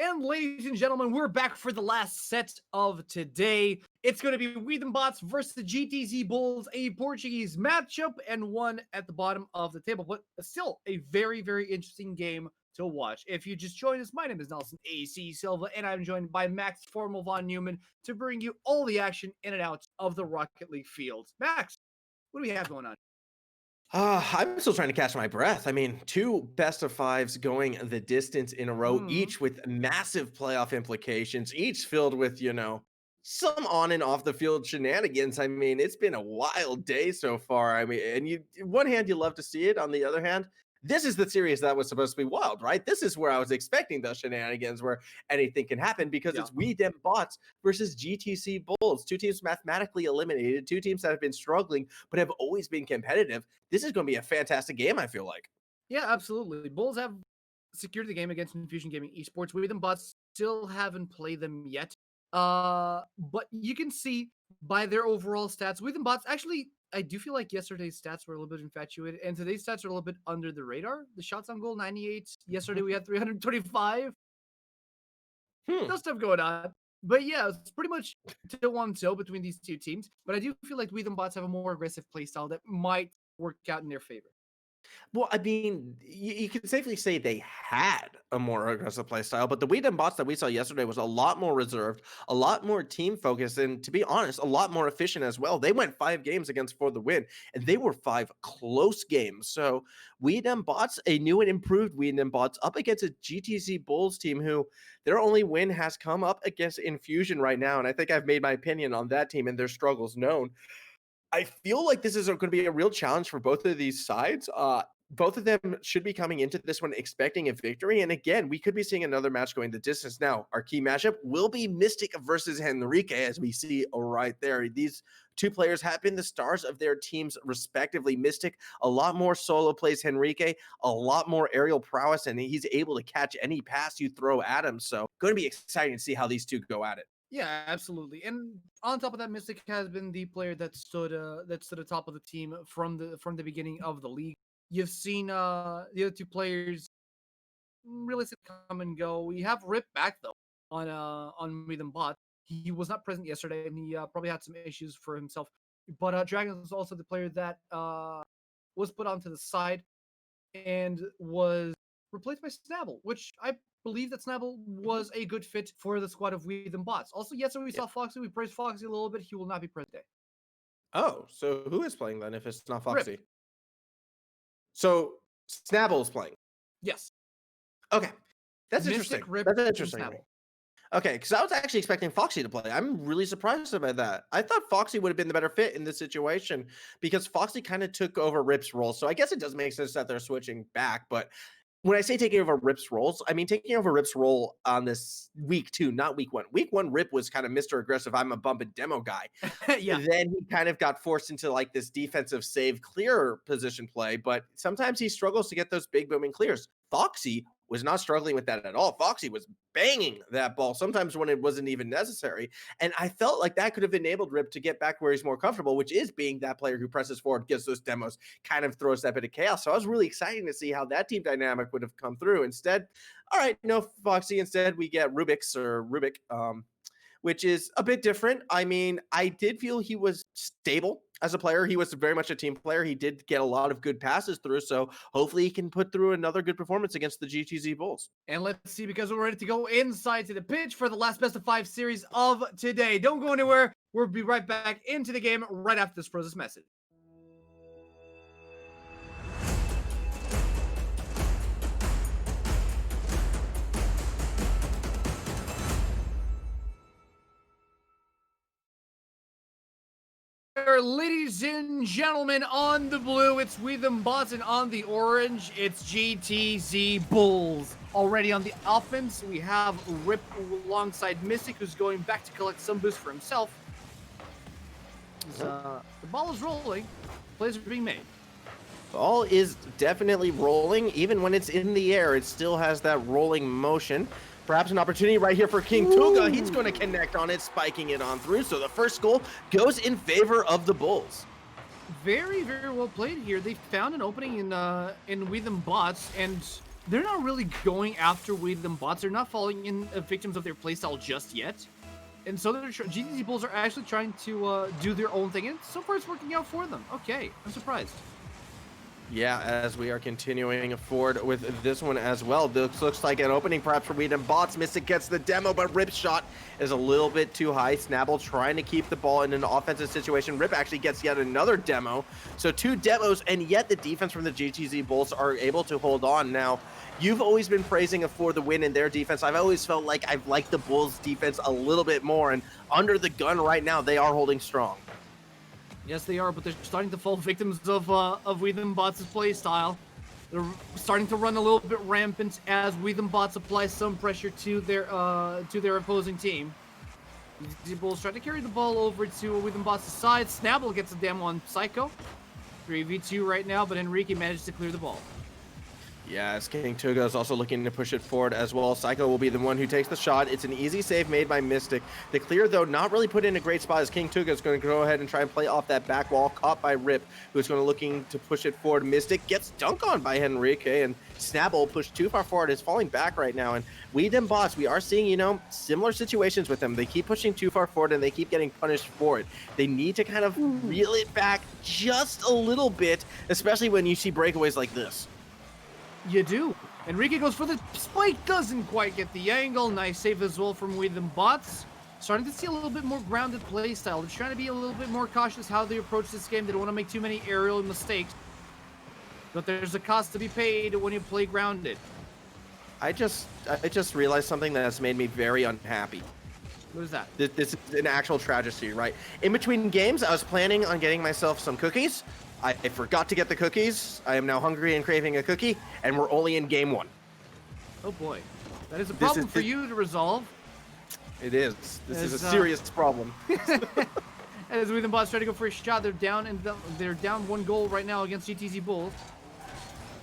And ladies and gentlemen, we're back for the last set of today. It's going to be We Them Bots versus the GTZ Bulls, a Portuguese matchup, and one at the bottom of the table. But still, a very, very interesting game to watch. If you just joined us, my name is Nelson AC Silva, and I'm joined by Max Formal Von Neumann to bring you all the action in and out of the Rocket League fields. Max, what do we have going on? I'm still trying to catch my breath. I mean, two best of fives going the distance in a row, Mhm. each with massive playoff implications, each filled with, some on and off the field shenanigans. I mean, it's been a wild day so far. I mean, and one hand, you love to see it. On the other hand, this is the series that was supposed to be wild, right? This is where I was expecting those shenanigans where anything can happen because Yeah. it's We Dem Bots versus GTC Bulls, two teams mathematically eliminated, two teams that have been struggling but have always been competitive. This is going to be a fantastic game, I feel like. Yeah, absolutely. Bulls have secured the game against Infusion Gaming Esports. We them bots still haven't played them yet. But you can see by their overall stats, We them bots actually. I do feel like yesterday's stats were a little bit infatuated, and today's stats are a little bit under the radar. The shots on goal 98. Yesterday we had 325. Hmm. No stuff going on. But yeah, it's pretty much 2-1-0 between these two teams. But I do feel like We them bots have a more aggressive playstyle that might work out in their favor. Well, I mean, you can safely say they had a more aggressive play style, but the We Dem Bots that we saw yesterday was a lot more reserved, a lot more team focused, and to be honest, a lot more efficient as well. They went 5 games against for the win, and they were 5 close games. So We Dem Bots, a new and improved We Dem Bots, up against a GTC Bulls team who their only win has come up against Infusion right now, and I think I've made my opinion on that team and their struggles known. I feel like this is going to be a real challenge for both of these sides. Both of them should be coming into this one expecting a victory. And again, we could be seeing another match going the distance. Now, our key matchup will be Mystic versus Henrique, as we see right there. These two players have been the stars of their teams, respectively. Mystic, a lot more solo plays, Henrique, a lot more aerial prowess, and he's able to catch any pass you throw at him. So, going to be exciting to see how these two go at it. Yeah, absolutely. And on top of that, Mystic has been the player that stood atop of the team from the beginning of the league. You've seen the other two players really come and go. We have Rip back though on Me Them Bot. He was not present yesterday, and he probably had some issues for himself. But Dragon was also the player that was put onto the side and was replaced by Snabble, which I believe that Snabble was a good fit for the squad of We Them Bots. Also, yesterday we Yeah. saw Foxy. We praised Foxy a little bit. He will not be present today. Oh, so who is playing then if it's not Rip. Foxy? So Snabble's playing. Yes. Okay. That's Mystic, interesting. Rip, That's and interesting to me. Snabble. Okay, because I was actually expecting Foxy to play. I'm really surprised about that. I thought Foxy would have been the better fit in this situation because Foxy kind of took over Rip's role. So I guess it does make sense that they're switching back. But when I say taking over Rip's roles, I mean taking over Rip's role on this week two, not week one. Week one, Rip was kind of Mr. Aggressive. I'm a bump and demo guy. Yeah. Then he kind of got forced into like this defensive save clear position play, but sometimes he struggles to get those big booming clears. Foxy was not struggling with that at all. Foxy was banging that ball sometimes when it wasn't even necessary. And I felt like that could have enabled Rip to get back where he's more comfortable, which is being that player who presses forward, gets those demos, kind of throws that bit of chaos. So I was really excited to see how that team dynamic would have come through. Instead, all right, no Foxy. Instead, we get Rubik, which is a bit different. I mean, I did feel he was stable as a player. He was very much a team player. He did get a lot of good passes through. So hopefully he can put through another good performance against the GTZ Bulls. And let's see, because we're ready to go inside to the pitch for the last best of 5 series of today. Don't go anywhere. We'll be right back into the game right after this process message. Ladies and gentlemen, on the blue, it's We Them Bots, and on the orange, it's GTZ Bulls. Already on the offense, we have Rip alongside Mystic, who's going back to collect some boost for himself. The ball is rolling. Plays are being made. Ball is definitely rolling. Even when it's in the air, it still has that rolling motion. Perhaps an opportunity right here for King Tuga. He's going to connect on it, spiking it on through. So the first goal goes in favor of the Bulls. Very, very well played here. They found an opening in We Them Bots, and they're not really going after Weedham bots. They're not falling in victims of their playstyle just yet. And so GTZ Bulls are actually trying to do their own thing, and so far it's working out for them. Okay, I'm surprised. Yeah, as we are continuing forward with this one as well. This looks like an opening perhaps for Weedham bots. Mystic gets the demo, but Rip's shot is a little bit too high. Snabble trying to keep the ball in an offensive situation. Rip actually gets yet another demo. So 2 demos, and yet the defense from the GTZ Bulls are able to hold on. Now, you've always been praising for the win in their defense. I've always felt like I've liked the Bulls defense a little bit more, and under the gun right now, they are holding strong. Yes, they are, but they're starting to fall victims of Weedham Bots' play style. They're starting to run a little bit rampant as Weedham Bots apply some pressure to their opposing team. The Bulls try to carry the ball over to Weedham Bots' side. Snabble gets a demo on Psycho. 3v2 right now, but Enrique managed to clear the ball. Yeah, as King Tuga is also looking to push it forward as well. Psycho will be the one who takes the shot. It's an easy save made by Mystic. The clear, though, not really put in a great spot as King Tuga is going to go ahead and try and play off that back wall, caught by Rip, who's going to looking to push it forward. Mystic gets dunked on by Enrique, and Snabble pushed too far forward, is falling back right now. And Weedham Bots, we are seeing, you know, similar situations with them. They keep pushing too far forward, and they keep getting punished for it. They need to kind of reel it back just a little bit, especially when you see breakaways like this. You do. Enrique goes for the spike, doesn't quite get the angle. Nice save as well from Weedham Bots. Starting to see a little bit more grounded play style. They're trying to be a little bit more cautious how they approach this game. They don't want to make too many aerial mistakes. But there's a cost to be paid when you play grounded. I just realized something that has made me very unhappy. What is that? This is an actual tragedy, right? In between games, I was planning on getting myself some cookies. I forgot to get the cookies. I am now hungry and craving a cookie, and we're only in game 1. Oh boy. That is a problem for you to resolve. It is. This is a serious problem. As Weedham Bots try to go for a shot, they're down, and they're down 1 goal right now against GTZ Bulls.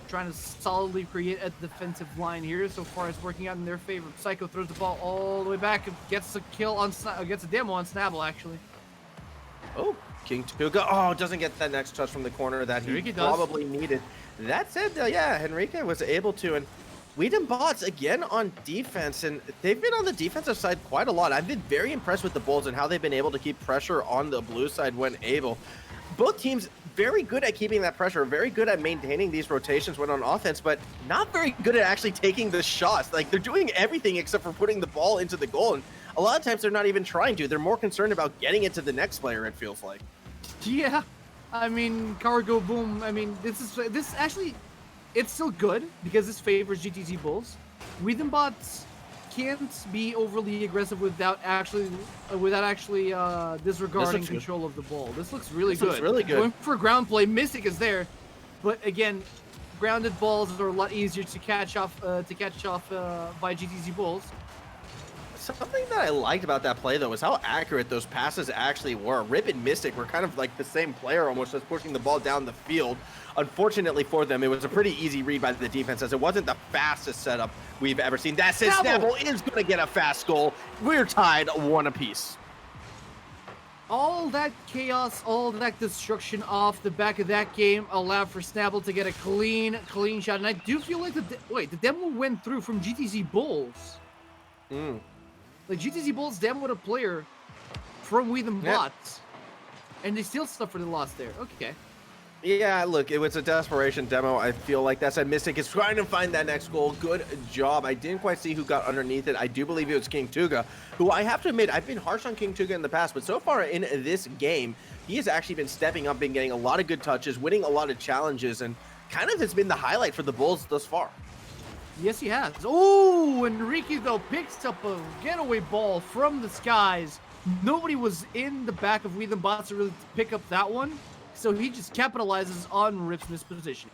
Trying to solidly create a defensive line here. So far, it's working out in their favor. Psycho throws the ball all the way back and gets a kill on, gets a demo on Snabble, actually. Oh, King Tuga. Oh, doesn't get that next touch from the corner that he probably needed. That said, yeah, Enrique was able to. And Weedham Bots, again, on defense. And they've been on the defensive side quite a lot. I've been very impressed with the Bulls and how they've been able to keep pressure on the blue side when able. Both teams very good at keeping that pressure, very good at maintaining these rotations when on offense, but not very good at actually taking the shots. Like, they're doing everything except for putting the ball into the goal. And a lot of times they're not even trying to. They're more concerned about getting it to the next player, it feels like. Yeah, I mean, Cargo Boom. I mean, this actually, it's still good because this favors GTZ Bulls. Weedham Bots can't be overly aggressive without actually disregarding control of the ball. This looks really good. Looks really good. Going for ground play, Mystic is there, but again, grounded balls are a lot easier to catch off by GTZ Bulls. Something that I liked about that play, though, is how accurate those passes actually were. Rip and Mystic were kind of like the same player, almost just pushing the ball down the field. Unfortunately for them, it was a pretty easy read by the defense, as it wasn't the fastest setup we've ever seen. That's it. Snabble is going to get a fast goal. We're tied 1 apiece. All that chaos, all that destruction off the back of that game allowed for Snabble to get a clean shot. And I do feel like the demo went through from GTZ Bulls. Like, GTZ Bulls demoed a player from Weedham Bots, and they still suffered a loss there. Okay. Yeah, look, it was a desperation demo. I feel like that said, Mystic is trying to find that next goal. Good job. I didn't quite see who got underneath it. I do believe it was King Tuga, who I have to admit, I've been harsh on King Tuga in the past, but so far in this game, he has actually been stepping up, been getting a lot of good touches, winning a lot of challenges, and kind of has been the highlight for the Bulls thus far. Yes, he has. Oh, Enrique, though, picks up a getaway ball from the skies. Nobody was in the back of Weedham Bots to really pick up that one, so he just capitalizes on Rip's misposition.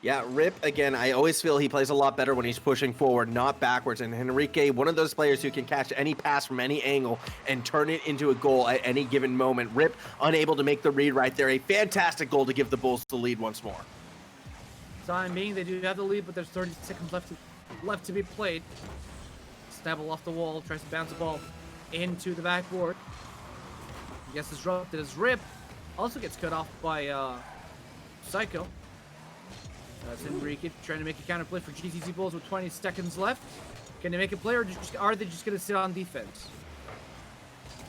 Yeah, Rip, again, I always feel he plays a lot better when he's pushing forward, not backwards. And Enrique, one of those players who can catch any pass from any angle and turn it into a goal at any given moment. Rip, unable to make the read right there. A fantastic goal to give the Bulls the lead once more. Time being, they do have the lead, but there's 30 seconds left to be played. Snabble off the wall, tries to bounce the ball into the backboard. Gets disrupted as Rip. Also gets cut off by Psycho. That's Enrique trying to make a counter play for GTZ Bulls with 20 seconds left. Can they make a play, or are they just going to sit on defense?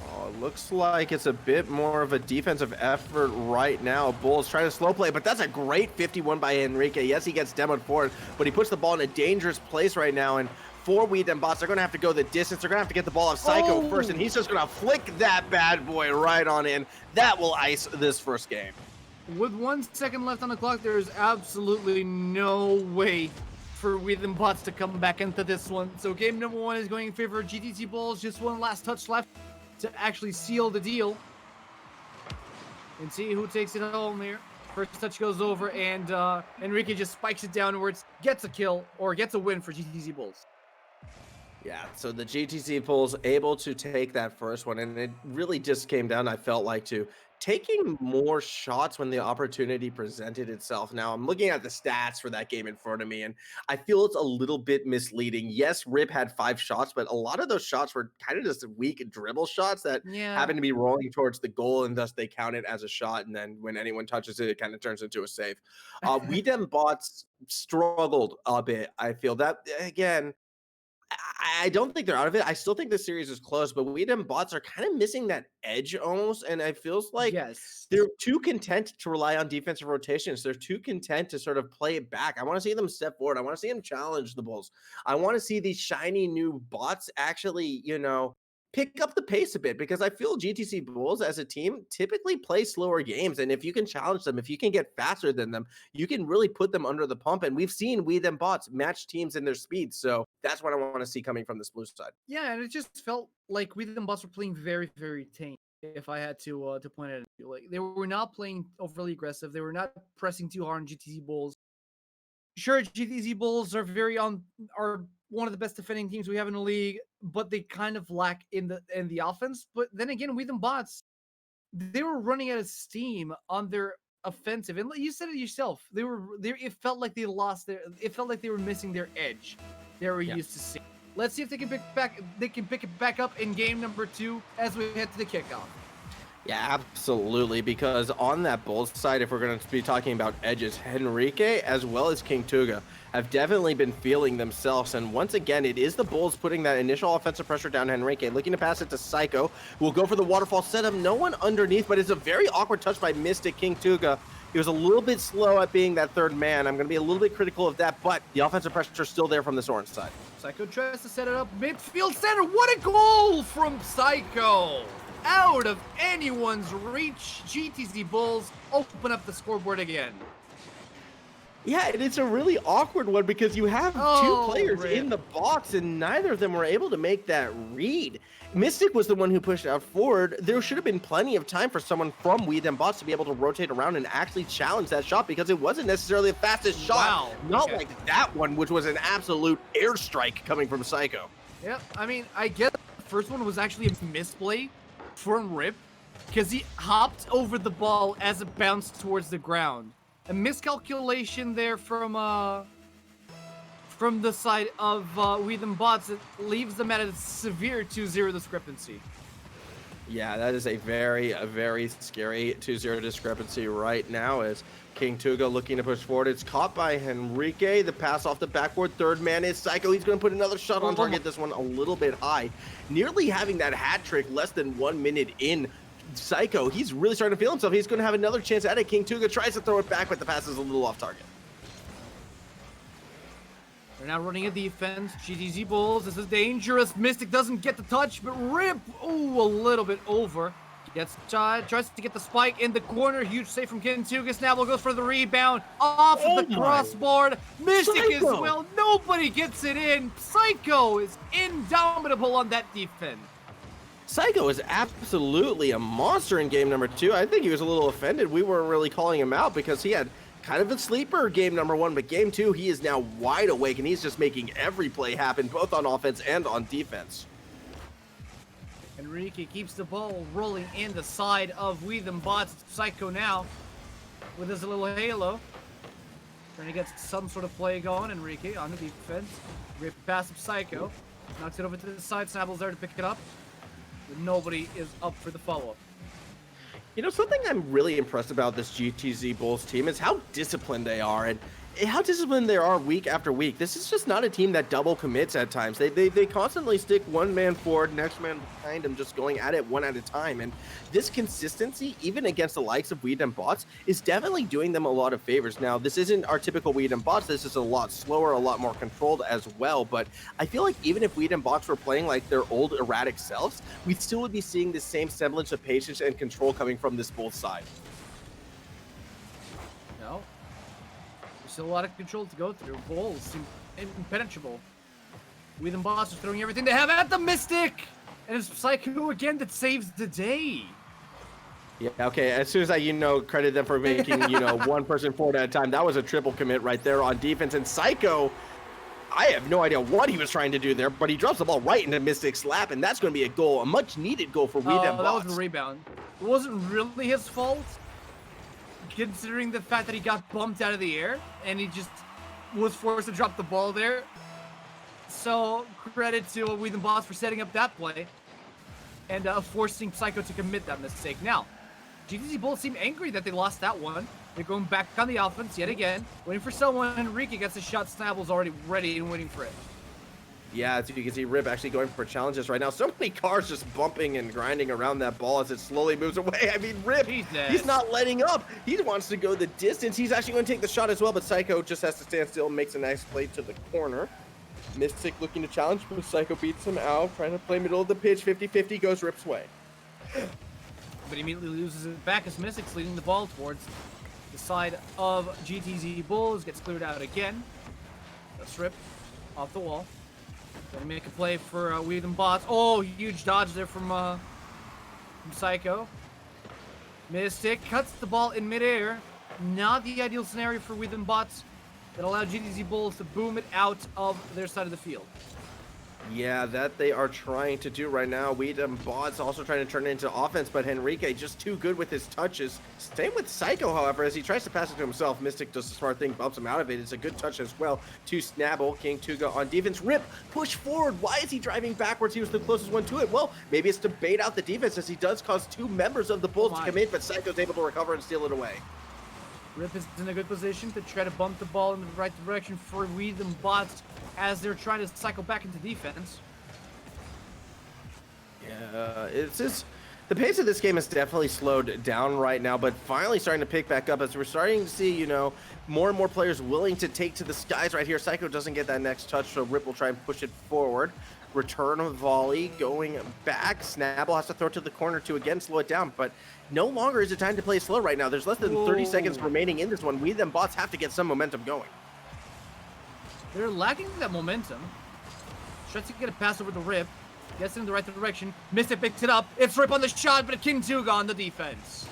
Oh, it looks like it's a bit more of a defensive effort right now. Bulls trying to slow play, but that's a great 51 by Enrique. Yes, he gets demoed forward, but he puts the ball in a dangerous place right now. And for DEM bots, they're going to have to go the distance. They're going to have to get the ball off Psycho first, and he's just going to flick that bad boy right on in. That will ice this first game. With 1 second left on the clock, there is absolutely no way for DEM bots to come back into this one. So game number 1 is going in favor of GTZ Bulls. Just one last touch left to actually seal the deal. And see who takes it home here. First touch goes over, and Enrique just spikes it downwards, gets a kill, or gets a win for GTZ Bulls. Yeah, so the GTZ Bulls able to take that first one, and it really just came down, I felt like, to taking more shots when the opportunity presented itself. Now, I'm looking at the stats for that game in front of me, and I feel it's a little bit misleading. Yes, Rip had 5 shots, but a lot of those shots were kind of just weak dribble shots that happened to be rolling towards the goal, and thus they count it as a shot, and then when anyone touches it, it kind of turns into a save. DEM bots struggled a bit, I feel. That, again, I don't think they're out of it. I still think the series is close, but DEM bots are kind of missing that edge almost, and it feels like they're too content to rely on defensive rotations. They're too content to sort of play it back. I want to see them step forward. I want to see them challenge the Bulls. I want to see these shiny new bots actually, pick up the pace a bit, because I feel GTC Bulls as a team typically play slower games, and if you can challenge them, if you can get faster than them, you can really put them under the pump. And we've seen DEM bots match teams in their speed, so that's what I want to see coming from this blue side. Yeah, and it just felt like DEM bots were playing very, very tame. If I had to point it out, like they were not playing overly aggressive, they were not pressing too hard on GTC Bulls. Sure, GTZ Bulls are are one of the best defending teams we have in the league, but they kind of lack in the offense. But then again, DEM bots, they were running out of steam on their offensive, and you said it yourself. It felt like they lost it felt like they were missing their edge they were used to seeing. Let's see if they can pick it back up in game number 2 as we head to the kickoff. Yeah, absolutely, because on that Bulls side, if we're going to be talking about edges, Enrique as well as King Tuga have definitely been feeling themselves, and once again, it is the Bulls putting that initial offensive pressure down. Enrique looking to pass it to Psycho, who will go for the waterfall setup. No one underneath, but it's a very awkward touch by Mystic. King Tuga, he was a little bit slow at being that third man. I'm going to be a little bit critical of that, but the offensive pressure is still there from this orange side. Psycho tries to set it up midfield center. What a goal from Psycho! Out of anyone's reach, GTZ Bulls open up the scoreboard again. Yeah, and it's a really awkward one because you have 2 players in the box, and neither of them were able to make that read. Mystic was the one who pushed out forward. There should have been plenty of time for someone from DEM bots to be able to rotate around and actually challenge that shot, because it wasn't necessarily the fastest shot. Not like that one, which was an absolute airstrike coming from Psycho. Yep, I mean, I guess the first one was actually a misplay from Rip, because he hopped over the ball as it bounced towards the ground. A miscalculation there from the side of DEM bots. It leaves them at a severe 2-0 discrepancy. Yeah, that is a very scary 2-0 discrepancy right now, as King Tuga looking to push forward. It's caught by Enrique. The pass off the backboard. Third man is Psycho. He's going to put another shot on target. This one a little bit high. Nearly having that hat trick less than 1 minute in. Psycho, he's really starting to feel himself. He's going to have another chance at it. King Tuga tries to throw it back, but the pass is a little off target. They're now running a defense. GTZ Bulls, this is dangerous. Mystic doesn't get the touch, but Rip, a little bit over. Tries to get the spike in the corner. Huge save from King Tuga. Snapple goes for the rebound. Off the crossboard. Mystic as well. Nobody gets it in. Psycho is indomitable on that defense. Psycho is absolutely a monster in game number 2. I think he was a little offended. We weren't really calling him out because he had kind of a sleeper game number 1, but game 2, he is now wide awake, and he's just making every play happen, both on offense and on defense. Enrique keeps the ball rolling in the side of DEM bots. Psycho now with his little halo. Trying to get some sort of play going. Enrique on the defense. Rip pass of Psycho. Knocks it over to the side. Snapple's there to pick it up. But nobody is up for the follow-up. You know, something I'm really impressed about this GTZ Bulls team is how disciplined they are. And how disciplined they are week after week. This is just not a team that double commits at times. They constantly stick one man forward, next man behind them, just going at it one at a time. And this consistency, even against the likes of Weed and Bots, is definitely doing them a lot of favors. Now, this isn't our typical Weed and Bots. This is a lot slower, a lot more controlled as well. But I feel like even if Weed and Bots were playing like their old erratic selves, we still would be seeing the same semblance of patience and control coming from this Bulls side. No. There's still a lot of control to go through. Bulls seem impenetrable. We the Boss are throwing everything they have at the Mystic! And it's Psycho again that saves the day. Yeah, okay. As soon as I, credit them for making, one person forward at a time, that was a triple commit right there on defense. And Psycho, I have no idea what he was trying to do there, but he drops the ball right into Mystic's lap, and that's going to be a goal, a much-needed goal for Weed and Bots. That was a rebound. It wasn't really his fault, considering the fact that he got bumped out of the air, and he just was forced to drop the ball there. So, credit to Weed and Boss for setting up that play, and forcing Psycho to commit that mistake. Now, GTZ Bulls seem angry that they lost that one. They're going back on the offense yet again, waiting for someone. Enrique gets a shot. Snabble's already ready and waiting for it. Yeah, as you can see, Rip actually going for challenges right now. So many cars just bumping and grinding around that ball as it slowly moves away. I mean, Rip, he's not letting up. He wants to go the distance. He's actually going to take the shot as well, but Psycho just has to stand still and makes a nice play to the corner. Mystic looking to challenge, but Psycho beats him out, trying to play middle of the pitch. 50-50 goes Rip's way. But he immediately loses it back as Mystic's leading the ball towards the side of GTZ Bulls. Gets cleared out again. That's Rip off the wall. Gonna make a play for Weed and Bots. Oh, huge dodge there from Psycho. Mystic cuts the ball in midair. Not the ideal scenario for Weed and Bots that allowed GTZ Bulls to boom it out of their side of the field. Yeah, that they are trying to do right now. Weed and Bots also trying to turn it into offense, but Henrique just too good with his touches. Same with Psycho, however, as he tries to pass it to himself. Mystic does a smart thing, bumps him out of it. It's a good touch as well to Snabble. King Tuga on defense. Rip, push forward. Why is he driving backwards? He was the closest one to it. Well, maybe it's to bait out the defense, as he does cause two members of the Bulls to commit, but Psycho's able to recover and steal it away. Rip is in a good position to try to bump the ball in the right direction for Weed and Bots as they're trying to cycle back into defense. Yeah, it's just the pace of this game has definitely slowed down right now, but finally starting to pick back up as we're starting to see, more and more players willing to take to the skies right here. Psycho doesn't get that next touch, so Rip will try and push it forward. Return of volley going back. Snabble has to throw it to the corner to again slow it down, but no longer is it time to play slow right now. There's less than 30 seconds remaining in this one. We them Bots have to get some momentum going. They're lacking that momentum. Tries to get a pass over the Rip. Gets in the right direction. Mystic picks it up. It's Rip on the shot, but King Tuga on the defense.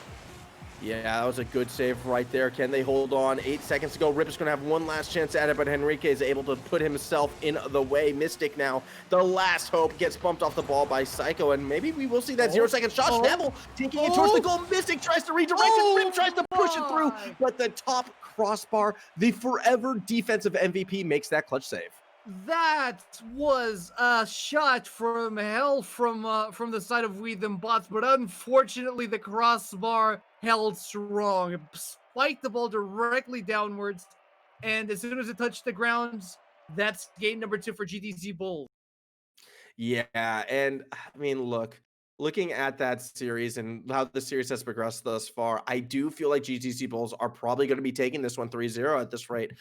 Yeah, that was a good save right there. Can they hold on? 8 seconds to go. Rip is going to have one last chance at it, but Henrique is able to put himself in the way. Mystic now, the last hope, gets bumped off the ball by Psycho, and maybe we will see that 0-second shot. Snabble taking it towards the goal. Mystic tries to redirect it. Rip tries to push it through, but the top crossbar, the forever defensive MVP, makes that clutch save. That was a shot from hell from the side of Weed and Bots, but unfortunately the crossbar held strong. It spiked the ball directly downwards, and as soon as it touched the ground, that's game number 2 for GTZ Bulls. Yeah, and I mean, looking at that series and how the series has progressed thus far, I do feel like GTC Bulls are probably going to be taking this one 3-0 at this rate.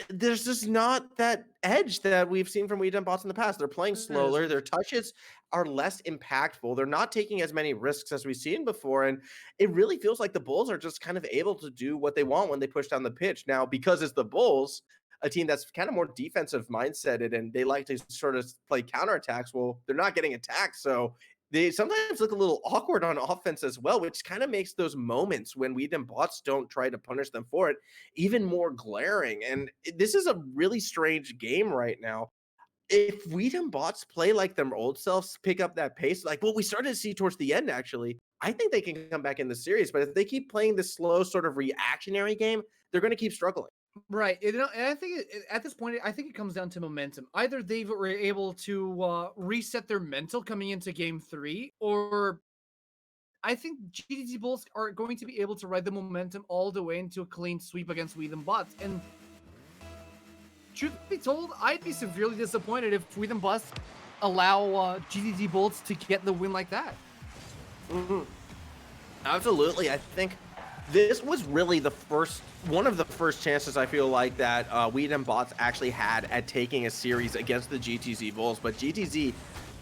There's just not that edge that we've seen from Weed and Bots in the past. They're playing slower. Their touches are less impactful. They're not taking as many risks as we've seen before. And it really feels like the Bulls are just kind of able to do what they want when they push down the pitch. Now, because it's the Bulls, a team that's kind of more defensive mindseted and they like to sort of play counterattacks, well, they're not getting attacked. So they sometimes look a little awkward on offense as well, which kind of makes those moments when Weed and Bots don't try to punish them for it even more glaring. And this is a really strange game right now. If Weed and Bots play like their old selves, pick up that pace, like what we started to see towards the end, actually, I think they can come back in the series. But if they keep playing this slow sort of reactionary game, they're going to keep struggling. Right. And I think at this point, I think it comes down to momentum. Either they were able to reset their mental coming into game 3, or I think GTZ Bulls are going to be able to ride the momentum all the way into a clean sweep against Weedham Bots. And truth be told, I'd be severely disappointed if Weedham Bots allow GTZ Bulls to get the win like that. Absolutely. I think this was really one of the first chances I feel like that Weedham Bots actually had at taking a series against the GTZ Bulls. But GTZ,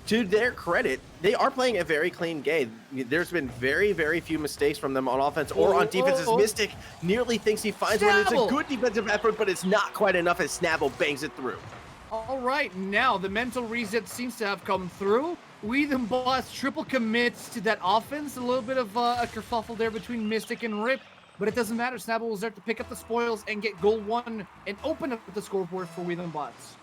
to their credit, they are playing a very clean game. There's been very, very few mistakes from them on offense or on defense. As Mystic nearly thinks he finds one. It's a good defensive effort, but it's not quite enough as Snabble bangs it through. All right, now the mental reset seems to have come through. Weedham Boss triple commits to that offense. A little bit of a kerfuffle there between Mystic and Rip, but it doesn't matter. Snabble was there to pick up the spoils and get goal 1 and open up the scoreboard for Weedham Bots.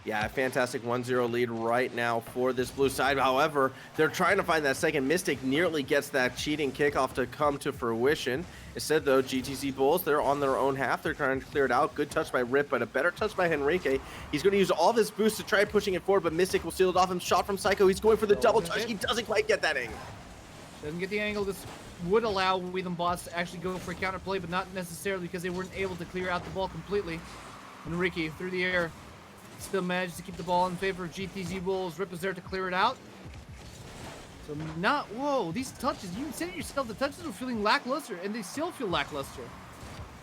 Yeah, a fantastic 1-0 lead right now for this blue side. However, they're trying to find that second. Mystic nearly gets that cheating kickoff to come to fruition. Instead, though, GTZ Bulls, they're on their own half. They're trying to clear it out. Good touch by Rip, but a better touch by Henrique. He's going to use all of his boost to try pushing it forward, but Mystic will seal it off him. Shot from Psycho. He's going for the double touch. He doesn't quite get that angle. Doesn't get the angle. This would allow Weedham Bots to actually go for a counterplay, but not necessarily because they weren't able to clear out the ball completely. Henrique through the air. Still managed to keep the ball in favor of GTZ Bulls. Rip is there to clear it out. So whoa, these touches, you said it yourself, the touches are feeling lackluster, and they still feel lackluster.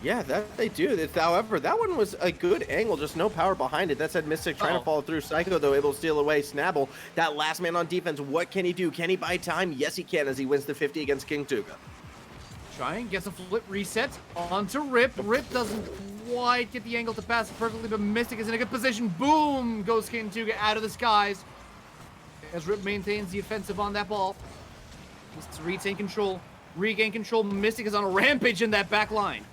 Yeah, that they do. However, that one was a good angle, just no power behind it. That said, Mystic trying to follow through. Psycho, though, able to steal away. Snabble, that last man on defense, what can he do? Can he buy time? Yes, he can, as he wins the 50 against King Tuga. Trying, gets a flip reset onto Rip. Rip doesn't quite get the angle to pass it perfectly, but Mystic is in a good position. Boom! Goes King Tuga out of the skies. As Rip maintains the offensive on that ball. Just to retain control. Regain control. Mystic is on a rampage in that back line.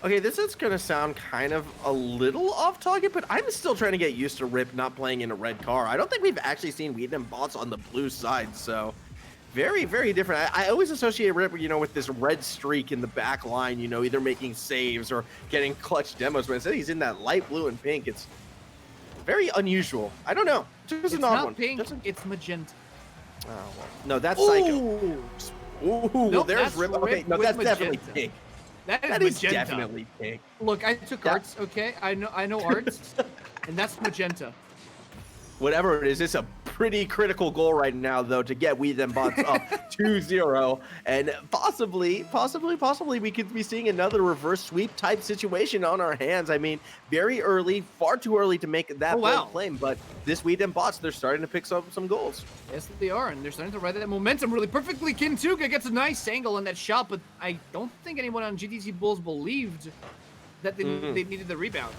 Okay, this is going to sound kind of a little off target, but I'm still trying to get used to Rip not playing in a red car. I don't think we've actually seen Weedham Bots on the blue side, so very, very different. I always associate Rip, with this red streak in the back line, either making saves or getting clutch demos, but instead he's in that light blue and pink. It's very unusual. I don't know. Just an odd one. It's not pink, it's magenta. Oh, well. No, that's Psycho. Ooh, nope, well, there's Rip. Okay, no, that's definitely pink. That is definitely pink. Look, I took arts, okay? I know arts, and that's magenta. Whatever it is, it's a pretty critical goal right now, though, to get Weedham Bots up 2-0, and possibly we could be seeing another reverse sweep type situation on our hands. I mean, very early, far too early to make that bold claim, but this Weedham Bots, they're starting to pick some goals. Yes, they are, and they're starting to ride that momentum really perfectly. Kintuga gets a nice angle on that shot, but I don't think anyone on GTC Bulls believed that they needed the rebound.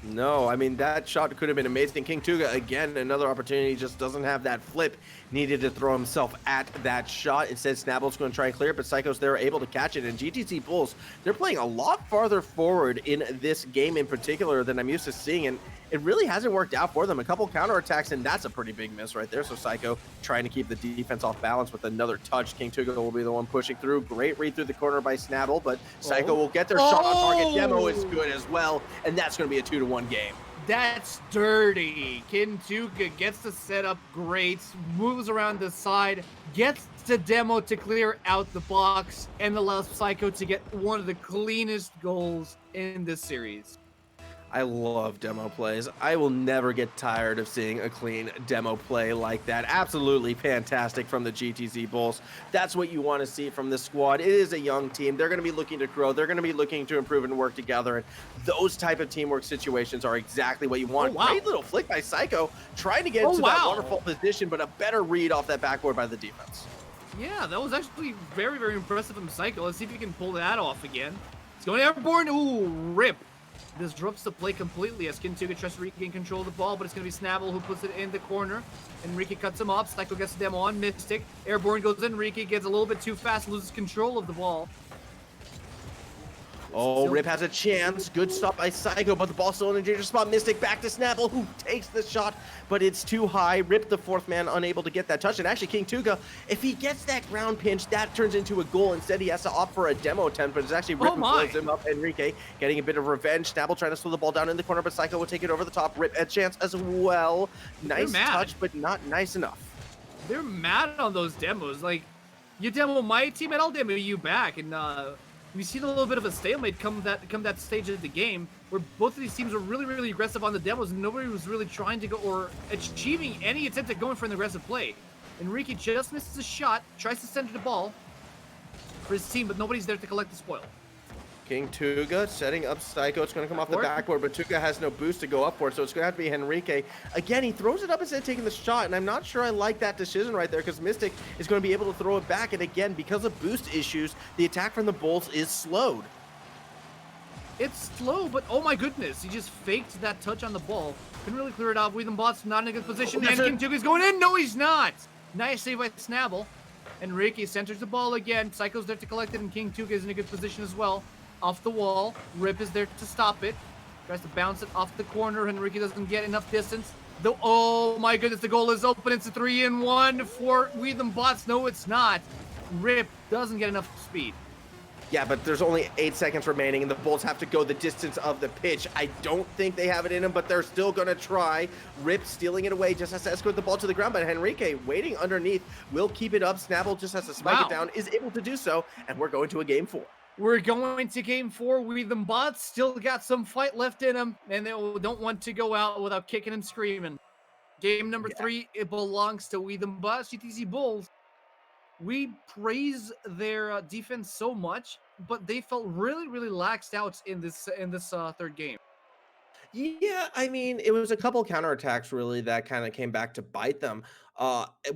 No, I mean, that shot could have been amazing. King Tuga, again, another opportunity, just doesn't have that flip needed to throw himself at that shot. Instead, Snabble's going to try and clear it, but Psychos, they're able to catch it. And GTC Bulls, they're playing a lot farther forward in this game in particular than I'm used to seeing, and it really hasn't worked out for them. A couple counterattacks, and that's a pretty big miss right there. So Psycho trying to keep the defense off balance with another touch. King Tuga will be the one pushing through. Great read through the corner by Snabble, but Psycho will get their shot on target. Demo is good as well, and that's going to be a 2-1 game. That's dirty. Kintuga gets the setup great, moves around the side, gets the Demo to clear out the box, and allows Psycho to get one of the cleanest goals in this series. I love demo plays. I will never get tired of seeing a clean demo play like that. Absolutely fantastic from the GTZ Bulls. That's what you want to see from this squad. It is a young team. They're going to be looking to grow. They're going to be looking to improve and work together. And those type of teamwork situations are exactly what you want. Great little flick by Psycho, trying to get into that wonderful position, but a better read off that backboard by the defense. Yeah, that was actually very, very impressive from Psycho. Let's see if he can pull that off again. It's going airborne. Ooh, rip. This disrupts the play completely as Kintuga tries to regain control of the ball, but it's going to be Snabble who puts it in the corner. Enrique cuts him off. Psycho gets the demo on Mystic. Airborne goes in. Enrique gets a little bit too fast, loses control of the ball. Oh, Rip has a chance. Good stop by Psycho, but the ball's still in a dangerous spot. Mystic back to Snabble, who takes the shot, but it's too high. Rip, the fourth man, unable to get that touch. And actually, King Tuga, if he gets that ground pinch, that turns into a goal. Instead, he has to opt for a demo attempt, but it's actually Rip who pulls him up. Enrique getting a bit of revenge. Snabble trying to slow the ball down in the corner, but Psycho will take it over the top. Rip a chance as well. Nice touch, but not nice enough. They're mad on those demos. Like, You demo my team and I'll demo you back. And we've seen a little bit of a stalemate come that stage of the game where both of these teams were really, really aggressive on the demos and nobody was really trying to go or achieving any attempt at going for an aggressive play. Enrique just misses a shot, tries to center the ball for his team, but nobody's there to collect the spoil. King Tuga setting up Psycho. It's going to come off the backboard, but Tuga has no boost to go up for it, so it's going to have to be Henrique. Again, he throws it up instead of taking the shot, and I'm not sure I like that decision right there because Mystic is going to be able to throw it back, and again, because of boost issues, the attack from the Bulls is slowed. It's slow, but oh my goodness, he just faked that touch on the ball. Couldn't really clear it off. Bot's not in a good position, and King Tuga's going in. No, he's not. Nice save by Snabble. Enrique centers the ball again. Psycho's there to collect it, and King Tuga is in a good position as well. Off the wall. Rip is there to stop it. Tries to bounce it off the corner. Enrique doesn't get enough distance. Though, oh my goodness, the goal is open. It's a 3-1 for Bots. No, it's not. Rip doesn't get enough speed. Yeah, but there's only 8 seconds remaining, and the Bulls have to go the distance of the pitch. I don't think they have it in them, but they're still going to try. Rip stealing it away, just has to escort the ball to the ground, but Henrique waiting underneath will keep it up. Snabble just has to spike it down, is able to do so, and we're going to a game 4. We're going to game 4. Bots still got some fight left in them, and they don't want to go out without kicking and screaming. Game number 3, it belongs to Bots, GTZ Bulls. We praise their defense so much, but they felt really, really laxed out in this third game. Yeah, I mean, it was a couple counterattacks really that kind of came back to bite them.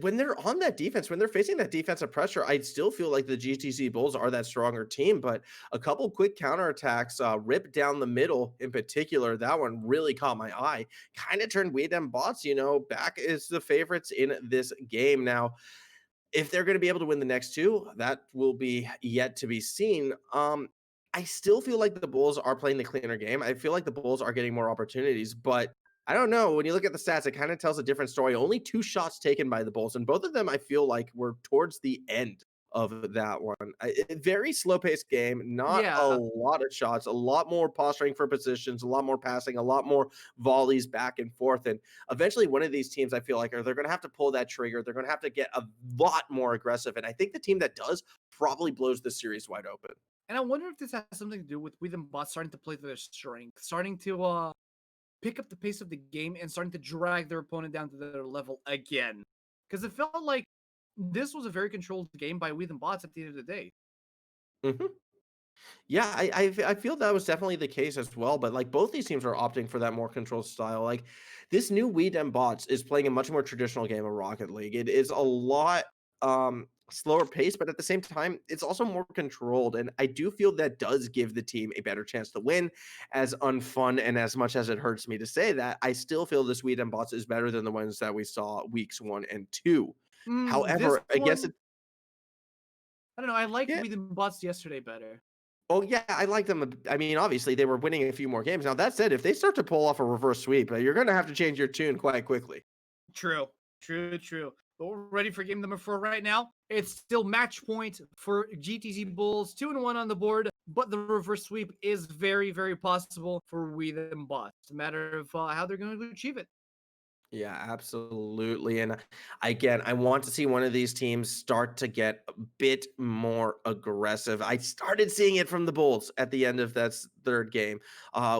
When they're on that defense, when they're facing that defensive pressure, I still feel like the GTC Bulls are that stronger team, but a couple quick counterattacks, Rip down the middle in particular, that one really caught my eye. Kind of turned Bots, back as the favorites in this game. Now, if they're going to be able to win the next 2, that will be yet to be seen. I still feel like the Bulls are playing the cleaner game. I feel like the Bulls are getting more opportunities, but I don't know. When you look at the stats, it kind of tells a different story. Only 2 shots taken by the Bulls, and both of them I feel like were towards the end of that one. Very slow-paced game, not a lot of shots, a lot more posturing for positions, a lot more passing, a lot more volleys back and forth. And eventually one of these teams, I feel like, they're going to have to pull that trigger. They're going to have to get a lot more aggressive. And I think the team that does probably blows the series wide open. And I wonder if this has something to do with Bots starting to play to their strength, starting to pick up the pace of the game and starting to drag their opponent down to their level again. Because it felt like this was a very controlled game by Bots at the end of the day. Mm-hmm. Yeah, I feel that was definitely the case as well. But like both these teams are opting for that more controlled style. Like this new Bots is playing a much more traditional game of Rocket League. It is a lot slower pace, but at the same time, it's also more controlled. And I do feel that does give the team a better chance to win. As unfun and as much as it hurts me to say that, I still feel this Bots is better than the ones that we saw weeks 1 and 2. However, I guess I don't know. I liked Bots yesterday better. Oh, yeah, I like them. I mean, obviously, they were winning a few more games. Now, that said, if they start to pull off a reverse sweep, you're going to have to change your tune quite quickly. True. But we're ready for game number 4 right now. It's still match point for GTZ Bulls, 2-1 on the board, but the reverse sweep is very, very possible for Bots. It's a matter of how they're going to achieve it. Yeah, absolutely. And again, I want to see one of these teams start to get a bit more aggressive. I started seeing it from the Bulls at the end of that third game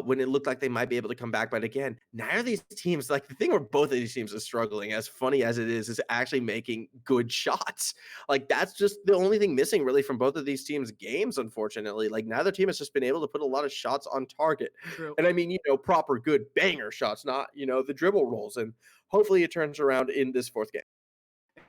when it looked like they might be able to come back. But again, neither of these teams, like the thing where both of these teams are struggling, as funny as it is actually making good shots. Like that's just the only thing missing really from both of these teams' games, unfortunately. Like neither team has just been able to put a lot of shots on target. True. And I mean, proper good banger shots, not, the dribble rolls. And hopefully it turns around in this 4th game.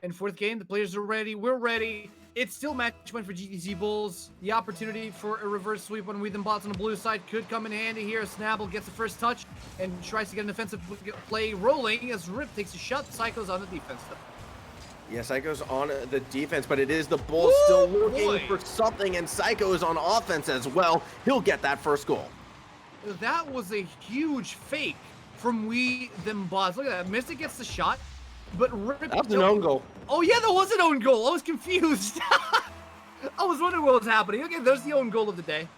And 4th game, the players are ready. We're ready. It's still match point for GTZ Bulls. The opportunity for a reverse sweep on Bots on the blue side could come in handy here. Snabble gets the first touch and tries to get an offensive play rolling as Rip takes a shot. Psycho's on the defense, though. Yeah, Psycho's on the defense, but it is the Bulls still looking for something, and Psycho is on offense as well. He'll get that first goal. That was a huge fake from Bots. Look at that. Mystic gets the shot, but Rip... That was an own goal. Oh, yeah, that was an own goal. I was confused. I was wondering what was happening. Okay, there's the own goal of the day.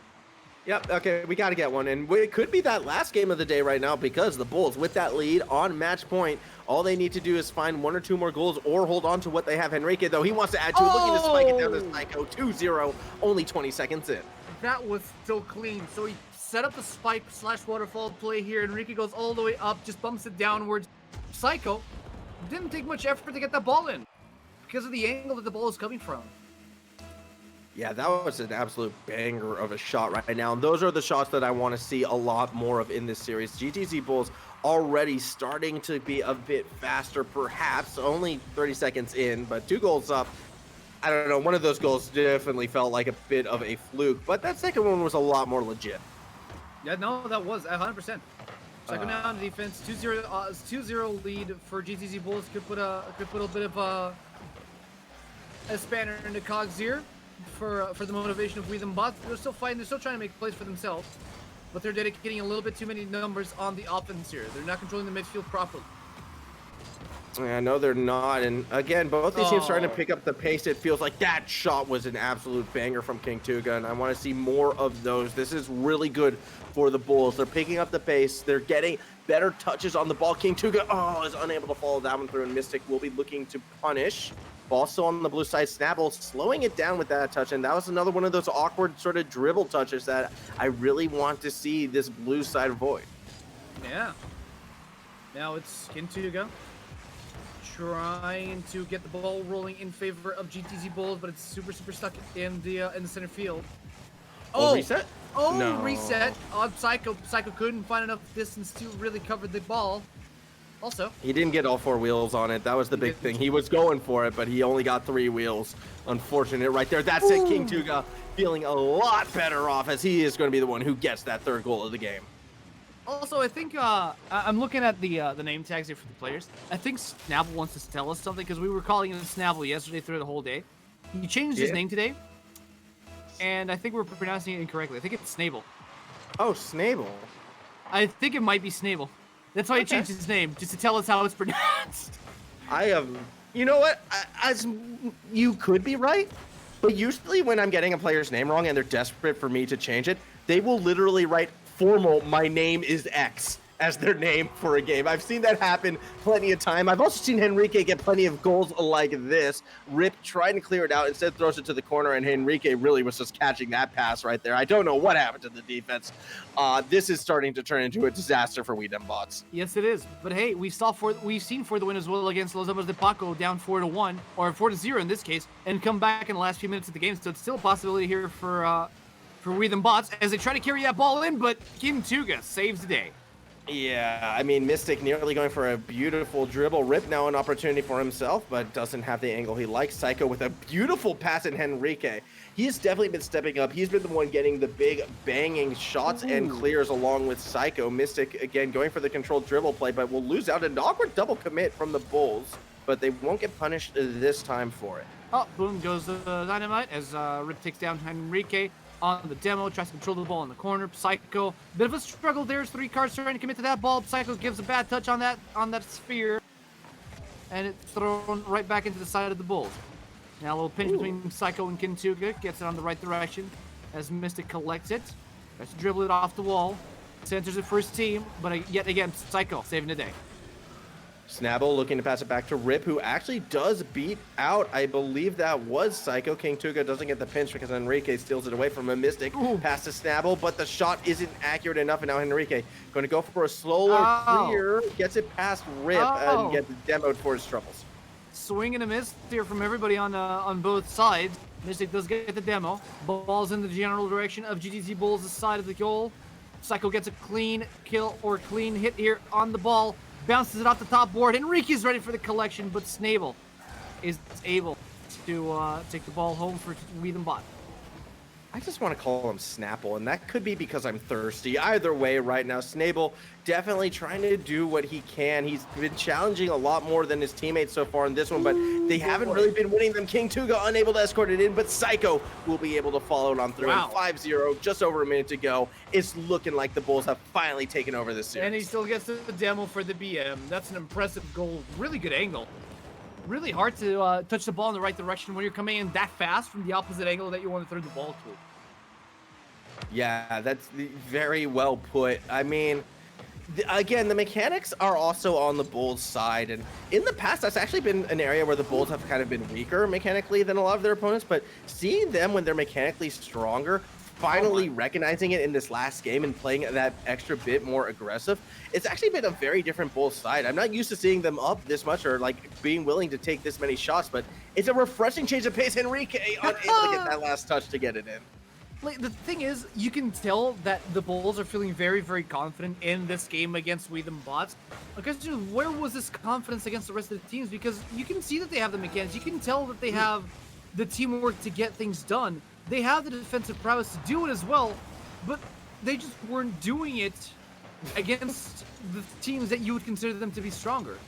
Yep, okay, we got to get one. And it could be that last game of the day right now because the Bulls, with that lead on match point, all they need to do is find 1 or 2 more goals or hold on to what they have. Henrique, though, he wants to add to it, looking to spike it down to Psycho. 2-0, only 20 seconds in. That was still clean. So he set up the spike / waterfall play here. Enrique goes all the way up, just bumps it downwards. Psycho didn't take much effort to get that ball in because of the angle that the ball is coming from. Yeah, that was an absolute banger of a shot right now. And those are the shots that I want to see a lot more of in this series. GTZ Bulls already starting to be a bit faster, perhaps. Only 30 seconds in, but 2 goals up. I don't know, one of those goals definitely felt like a bit of a fluke, but that second one was a lot more legit. Yeah, no, that was 100%. Psycho now on defense. 2-0 lead for GTZ Bulls. Could put a bit of a spanner into cogs here for the motivation of We Them Bots. They're still fighting. They're still trying to make plays for themselves, but they're dedicating a little bit too many numbers on the offense here. They're not controlling the midfield properly. Yeah, no, they're not. And again, both these teams starting to pick up the pace. It feels like that shot was an absolute banger from King Tuga, and I want to see more of those. This is really good for the Bulls. They're picking up the pace. They're getting better touches on the ball. King Tuga, is unable to follow that one through, and Mystic will be looking to punish. Ball still on the blue side. Snapple slowing it down with that touch, and that was another one of those awkward sort of dribble touches that I really want to see this blue side avoid. Yeah. Now it's Kintuga trying to get the ball rolling in favor of GTZ Bulls, but it's super stuck in the center field. Reset? No. Reset on Psycho. Psycho couldn't find enough distance to really cover the ball. Also, he didn't get all 4 wheels on it. That was the big thing. He was going for it, but he only got 3 wheels. Unfortunate right there. That's it. King Tuga feeling a lot better off as he is going to be the one who gets that 3rd goal of the game. Also, I think I'm looking at the name tags here for the players. I think Snapple wants to tell us something because we were calling him Snapple yesterday through the whole day. He changed his name today, and I think we're pronouncing it incorrectly. I think it's Snable. Oh, Snable. I think it might be Snable. That's why he changed his name, just to tell us how it's pronounced. You know what? You could be right, but usually when I'm getting a player's name wrong and they're desperate for me to change it, they will literally write formal, my name is X, as their name for a game. I've seen that happen plenty of time. I've also seen Henrique get plenty of goals like this. Rip trying to clear it out, instead throws it to the corner, and Henrique really was just catching that pass right there. I don't know what happened to the defense. This is starting to turn into a disaster for We Them Bots. Yes, it is. But hey, we've seen for the win as well against Los Hombres de Paco, down 4-1, or 4-0 in this case, and come back in the last few minutes of the game. So it's still a possibility here for We Them Bots as they try to carry that ball in, but King Tuga saves the day. Yeah, I mean, Mystic nearly going for a beautiful dribble. Rip now an opportunity for himself, but doesn't have the angle he likes. Psycho with a beautiful pass in Henrique. He's definitely been stepping up. He's been the one getting the big banging shots and clears along with Psycho. Mystic, again, going for the controlled dribble play, but will lose out an awkward double commit from the Bulls, but they won't get punished this time for it. Oh, boom goes the dynamite as Rip takes down Henrique on the demo, tries to control the ball in the corner. Psycho, bit of a struggle there. 3 cards trying to commit to that ball. Psycho gives a bad touch on that sphere, and it's thrown right back into the side of the Bulls. Now a little pinch between Psycho and Kintuga, gets it on the right direction as Mystic collects it. Tries to dribble it off the wall, centers it for his team, but yet again, Psycho saving the day. Snabble looking to pass it back to Rip, who actually does beat out, I believe that was Psycho. King Tuga doesn't get the pinch because Henrique steals it away from a Mystic. Pass to Snabble, but the shot isn't accurate enough, and now Henrique going to go for a slower clear, gets it past Rip, and gets demoed for his troubles. Swing and a miss here from everybody on both sides. Mystic does get the demo. Ball's in the general direction of GTZ Bulls' side of the goal. Psycho gets a clean kill or clean hit here on the ball. Bounces it off the top board. Enrique's ready for the collection, but Snable is able to take the ball home for We Them Bot. I just want to call him Snapple, and that could be because I'm thirsty. Either way, right now, Snable definitely trying to do what he can. He's been challenging a lot more than his teammates so far in this one, but they haven't really been winning them. King Tuga unable to escort it in, but Psycho will be able to follow it on through. Wow. 5-0, just over a minute to go. It's looking like the Bulls have finally taken over this series. And he still gets the demo for the BM. That's an impressive goal. Really good angle. Really hard to touch the ball in the right direction when you're coming in that fast from the opposite angle that you want to throw the ball to. Yeah, that's very well put. I mean, again, the mechanics are also on the Bulls' side, and in the past, that's actually been an area where the Bulls have kind of been weaker mechanically than a lot of their opponents. But seeing them when they're mechanically stronger, Oh my. finally recognizing it in this last game and playing that extra bit more aggressive, it's actually been a very different Bulls side. I'm not used to seeing them up this much or like being willing to take this many shots, but it's a refreshing change of pace. Enrique unable to get that last touch to get it in. Like the thing is, you can tell that the Bulls are feeling very, very confident in this game against We Them Bots. Because where was this confidence against the rest of the teams? Because you can see that they have the mechanics. You can tell that they have the teamwork to get things done. They have the defensive prowess to do it as well, but they just weren't doing it against the teams that you would consider them to be stronger.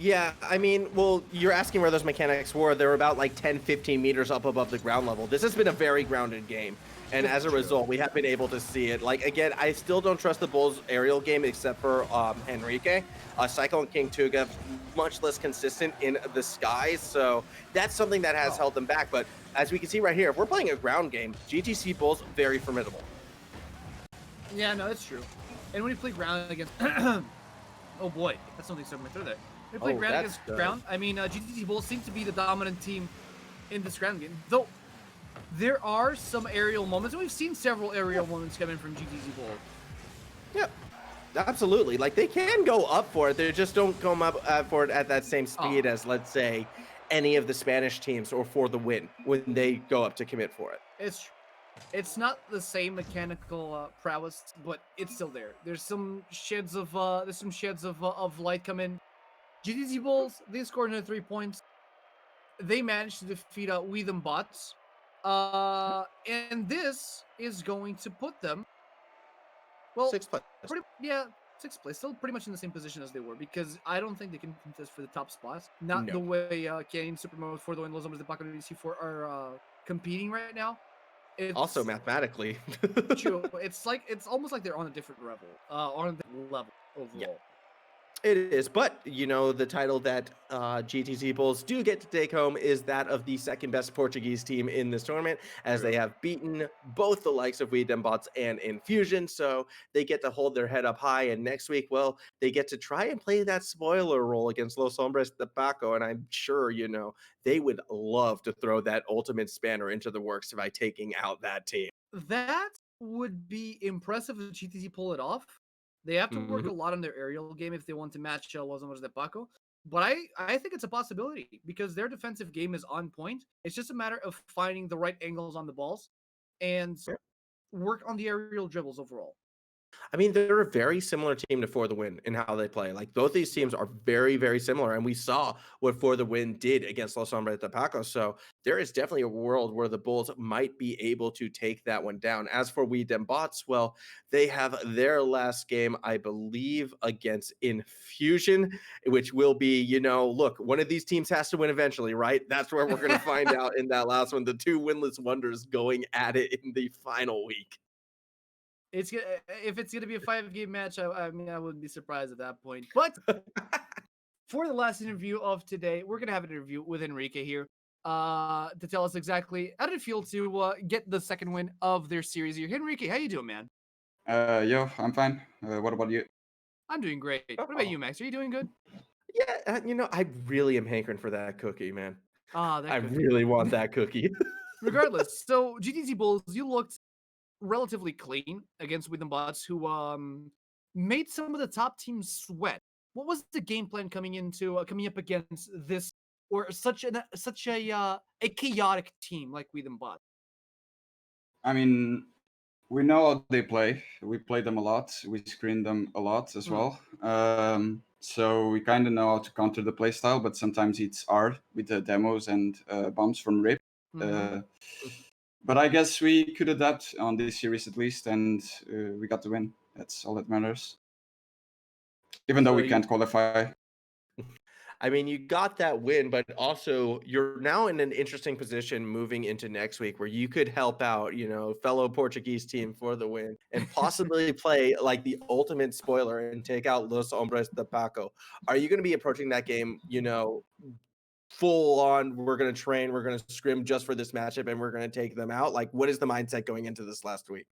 Yeah, I mean, well, you're asking where those mechanics were. They're about like 10, 15 meters up above the ground level. This has been a very grounded game. And as a True. result, we have been able to see it. Like, again, I still don't trust the Bulls' aerial game except for Enrique. Cyclone King Tuga, much less consistent in the skies. So that's something that has held them back. But as we can see right here, if we're playing a ground game, GTC Bulls, very formidable. Yeah, no, that's true. And when you play ground against, oh boy, that's something stuck in my throat there. When you play Oh, ground that's against ground, I mean, GTT Bulls seem to be the dominant team in this ground game. Though there are some aerial moments, and we've seen several aerial moments come in from GTT Bulls. Yep. Absolutely. Like they can go up for it. They just don't come up for it at that same speed Oh, as, let's say, any of the Spanish teams or for the win when they go up to commit for it. it's it's not the same mechanical prowess, but it's still there. There's some sheds of light come in. GTT Bulls, they scored another 3 points. They managed to defeat We Them Bots. And this is going to put them, well, Six plus. yeah, sixth place, still pretty much in the same position as they were, because I don't think they can contest for the top spots. Not the No. way Canadian Supermode for the win, Los Hombres de Paco DC4 are competing right now. Also It's mathematically. true. It's almost like they're on a different level, on a different level Yeah. overall. It is, but you know, the title that GTC Bulls do get to take home is that of the second best Portuguese team in this tournament, as they True. have beaten both the likes of Bots and Infusion. So they get to hold their head up high. And next week, well, they get to try and play that spoiler role against Los Hombres de Paco. And I'm sure, you know, they would love to throw that ultimate spanner into the works by taking out that team. That would be impressive if GTC pull it off. They have to work Mhm. a lot on their aerial game if they want to match Los Hombres de Paco. But I think it's a possibility because their defensive game is on point. It's just a matter of finding the right angles on the balls and work on the aerial dribbles overall. I mean, they're a very similar team to For the Win in how they play. Like both these Yeah. teams are very, very similar, and we saw what For the Win did against Los Hombres de Paco. So there is definitely a world where the Bulls might be able to take that one down. As for We Dem Bots, well, they have their last game, I believe, against Infusion, which will be, you know, look, one of these teams has to win eventually, right? That's where we're going to find out in that last one. The two winless wonders going at it in the final week. If it's gonna be a 5 game match, I mean I wouldn't be surprised at that point. But for the last interview of today, we're gonna have an interview with Enrique here, to tell us exactly how did it feel to get the second win of their series here. Enrique, how you doing, man? Yo, I'm fine. What about you? I'm doing great. What about Oh. you, Max? Are you doing good? Yeah, you know, I really am hankering for that cookie, man. Ah, I that cookie. really want that cookie. Regardless, so GTZ Bulls, you looked relatively clean against Within Bots, who made some of the top teams sweat. What was the game plan coming up against this or such a chaotic team like Within Bots? I mean, we know how they play. We play them a lot. We screen them a lot as Mm, well. So we kind of know how to counter the play style, but sometimes it's hard with the demos and bombs from Rip. mm-hmm. Uh, but I guess we could adapt on this series at least, and we got the win. That's all that matters. Even though So we you can't qualify. I mean, you got that win, but also you're now in an interesting position moving into next week where you could help out, you know, fellow Portuguese team for the win and possibly play like the ultimate spoiler and take out Los Hombres de Paco. Are you going to be approaching that game, you know, full on, we're going to train, we're going to scrim just for this matchup and we're going to take them out? Like, what is the mindset going into this last week?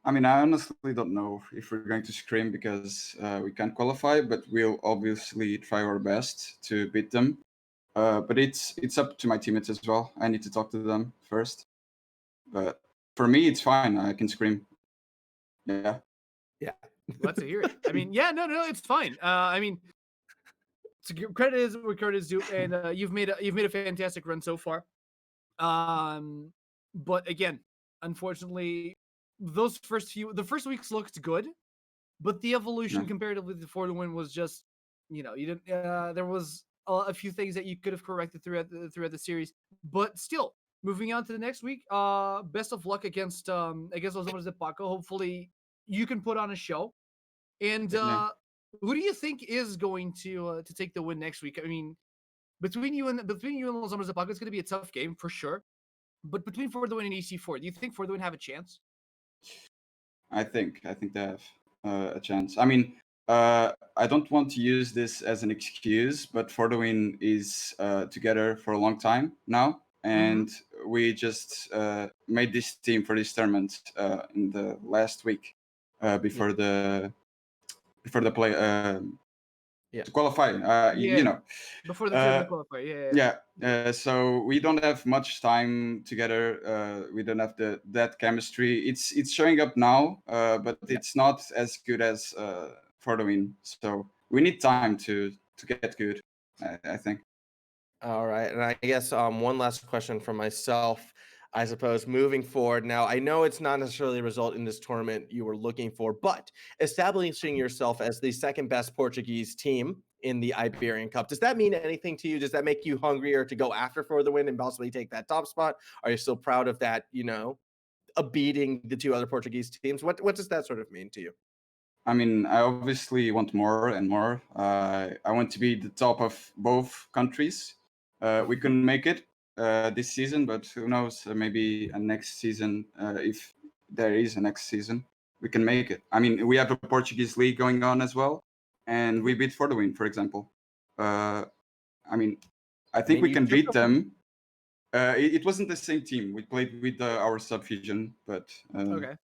I mean, I honestly don't know if we're going to scrim because we can't qualify, but we'll obviously try our best to beat them. But it's up to my teammates as well. I need to talk to them first. But for me, it's fine. I can scream. Yeah. Yeah. Let's hear it. I mean, yeah, no, it's fine. I mean, credit is where credit is due, and you've made a fantastic run so far. But again, unfortunately, the first weeks looked good, but the evolution Yeah. comparatively before the win was just, you didn't. There was a few things that you could have corrected throughout the series, but still. Moving on to the next week, best of luck against Los Hombres de Paco. Hopefully, you can put on a show. And Yeah. who do you think is going to take the win next week? I mean, between you and Los Hombres de Paco, it's going to be a tough game for sure. But between For the Win and EC4, do you think For the Win have a chance? I think they have a chance. I mean, I don't want to use this as an excuse, but For the Win is together for a long time now, and we just made this team for this tournament in the last week before the play to qualify. Before the tournament qualifier. So we don't have much time together. We don't have that chemistry. It's showing up now, but it's not as good as For the Win. So we need time to get good. I think. All right, and I guess one last question from myself. I suppose moving forward now, I know it's not necessarily a result in this tournament you were looking for, but establishing yourself as the second best Portuguese team in the Iberian Cup, does that mean anything to you? Does that make you hungrier to go after For the Win and possibly take that top spot? Are you still proud of that, beating the two other Portuguese teams? What does that sort of mean to you? I mean, I obviously want more and more. I want to be the top of both countries. We couldn't make it this season, but who knows? Maybe a next season, if there is a next season, we can make it. I mean, we have a Portuguese league going on as well, and we beat For the Win, for example. I mean, I think we can beat them. It wasn't the same team. We played with our subfusion, but Okay.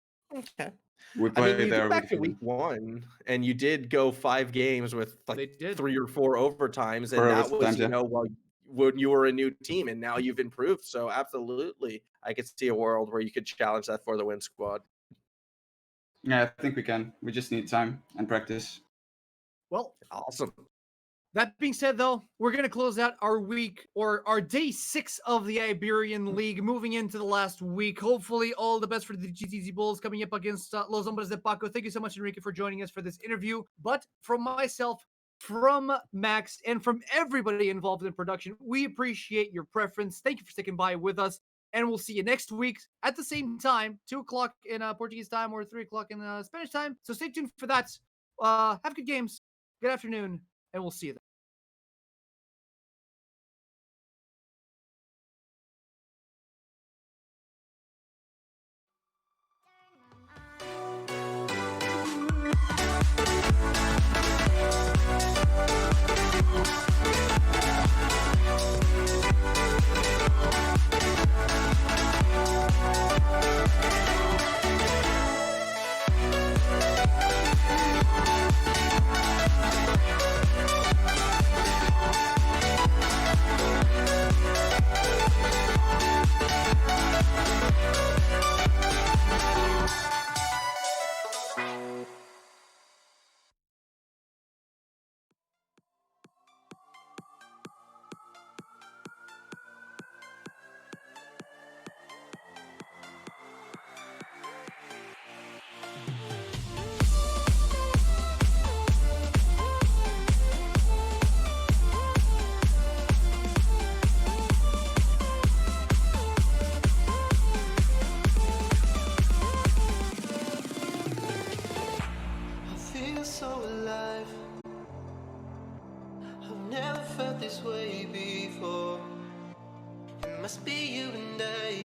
we I played mean, you there go back with to week one, and you did go 5 games with They did. 3 or 4 overtimes, and For that was, overtimes, when you were a new team, and now you've improved. So absolutely, I could see a world where you could challenge that For the Win squad. Yeah, I think we can. We just need time and practice. Well, Awesome. that being said, though, we're going to close out our week or our day 6 of the Iberian League, moving into the last week. Hopefully, all the best for the GTZ Bulls coming up against Los Hombres de Paco. Thank you so much, Enrique, for joining us for this interview. But from myself, from Max, and from everybody involved in production, we appreciate your preference. Thank you for sticking by with us. And we'll see you next week at the same time, 2 o'clock in Portuguese time or 3 o'clock in Spanish time. So stay tuned for that. Have good games. Good afternoon. And we'll see you then. So alive, I've never felt this way before. It must be you and I.